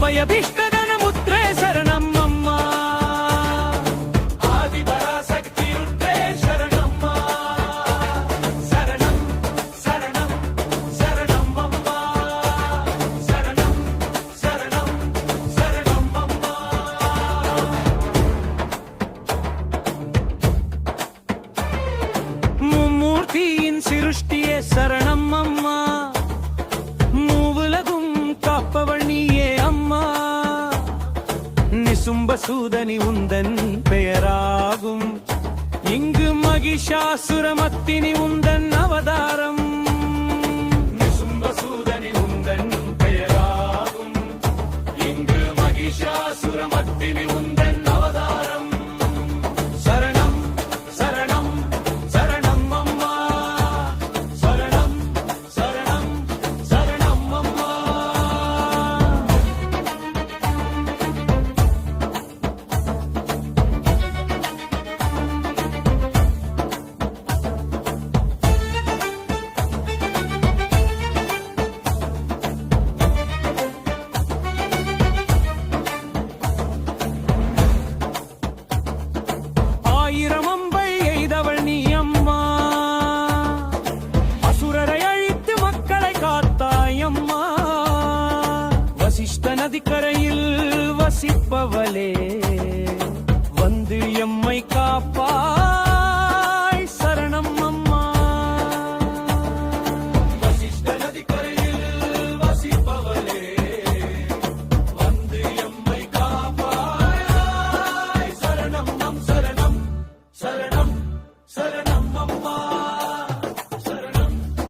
அபயபிஷ்டதன முத்ரே சரணம் அம்மா. ஆதிபராசக்தி ருத்ரே சரணம் அம்மா. சரணம் சரணம் சரணம் அம்மா. சரணம் சரணம் சரணம் அம்மா. மும்மூர்த்தியின் சிருஷ்டியே சரணம் அம்மா. மூவுலகும் காப்பவள் நீயே அம்மா. நிசும்பசூதனி உந்தன் பெயராகும். இங்கு மகிஷாசுரமத்தினி உந்தன் அவதாரம். நிசும்பசூதனி உந்தன் பெயராகும். இங்கு மகிஷாசுரமத்தினி உந்தன் அவதாரம். சரணம் சரணம் சரணம் அம்மா. சரணம் சரணம் சரணம் அம்மா. ஆயிரம் அம்பை எய்தவள் நீ அம்மா. அசுரரை அழித்து மக்களை காத்தாய் அம்மா. வசிஷ்ட நதிக்கரையில் வசிப்பவளே